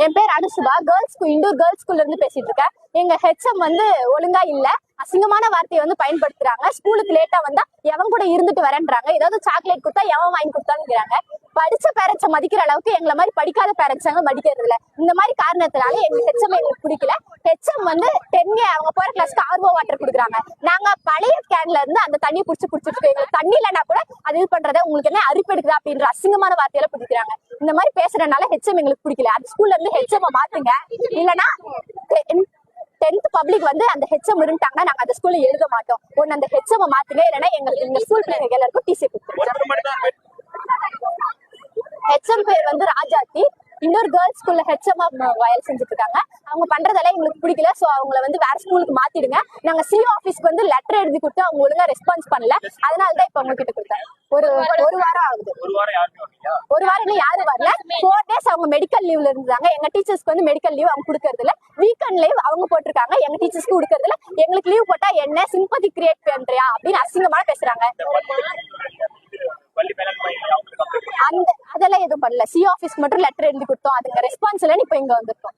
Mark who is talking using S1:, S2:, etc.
S1: என் பேர் அனுசுபா. Indoor girls ஸ்கூல்ல இருந்து பேசிட்டு இருக்கேன். எங்க ஹெச்எம் ஒழுங்கா இல்ல, அசிங்கமான வார்த்தையை பயன்படுத்துறாங்க. ஸ்கூலுக்கு லேட்டா வந்தா எவன் கூட இருந்துட்டு வரேன்றாங்க. ஏதாவது சாக்லேட் கொடுத்தா எவன் வாங்கி கொடுத்தாங்கிறாங்க. படிச்ச பேரண்ட்ஸை மதிக்கிற அளவுக்கு எங்களை மாதிரி படிக்காத பேரண்ட்ஸாங்க மதிக்கிறது இல்ல. இந்த மாதிரி காரணத்தினால எங்க ஹெச்எம் எங்களுக்கு பிடிக்கல. ஹெச்எம் 10 அவங்க போற கிளாஸ்க்கு ஆர்வோ வாட்டர் கொடுக்குறாங்க. நாங்க பழைய கேன்ல இருந்து அந்த தண்ணி குடிச்சிட்டு எங்களுக்கு தண்ணி இல்லைன்னா கூட அது இது பண்றத உங்களுக்கு என்ன அரிப்பு எடுக்குதா அப்படின்ற அசிங்கமான வார்த்தையில பிடிக்கிறாங்க. இந்த மாதிரி பேசுறதுனால ஹெச்எம் எங்களுக்கு பிடிக்கல. அந்த ஸ்கூல்ல இருந்து ஹெச்எம் மாத்துங்க, இல்லைன்னா 10th பப்ளிக் அந்த ஹெச்எம் இருந்தாங்கன்னா நாங்க அந்த ஸ்கூல்ல எழுத மாட்டோம். ஒன்னு அந்த ஹெச்எம் மாத்துங்க, இல்லைன்னா எங்க ஸ்கூல் பிள்ளைங்க எல்லாருக்கும் டிசி கொடுத்துருவோம். ஹெச்எம் பேர் ராஜாத்தி. இன்னொரு கேர்ள்ஸ் ஸ்கூல்ல ஹெச்எம் வயல் செஞ்சுட்டு இருக்காங்க. அவங்க பண்றதெல்லாம் எங்களுக்கு பிடிக்கல. சோ அவங்களை வேற ஸ்கூலுக்கு மாத்திடுங்க. நாங்க சிஓ ஆபீஸ்க்கு லெட்டர் எழுதி கொடுத்து அவங்க ஒழுங்கா ரெஸ்பான்ஸ் பண்ணல. அதனாலதான் இப்ப உங்ககிட்ட கொடுத்தேன். ஒரு வாரம் ஆகுது. ஒரு வாரம் இன்னும் யாரும் வரல. 4 days அவங்க மெடிக்கல் லீவ்ல இருந்தாங்க. எங்க டீச்சர்ஸ்க்கு மெடிக்கல் லீவ் அவங்க கொடுக்கறது இல்ல. வீக்கெண்ட் லீவ் அவங்க போட்டிருக்காங்க. எங்க டீச்சர்ஸ்க்கு கொடுக்கறது இல்ல. எங்களுக்கு லீவ் போட்டா என்ன சிம்பதி கிரியேட் பண்றியா அப்படின்னு அசிங்கமா பேசுறாங்க. அதெல்லாம் எதுவும் பண்ணல. சிஓ ஆபீஸ்க்கு மட்டும் லெட்டர் எழுதி கொடுத்தோம். அதுக்கு ரெஸ்பான்ஸ் இல்லைன்னு இப்ப இங்க வந்திருக்கோம்.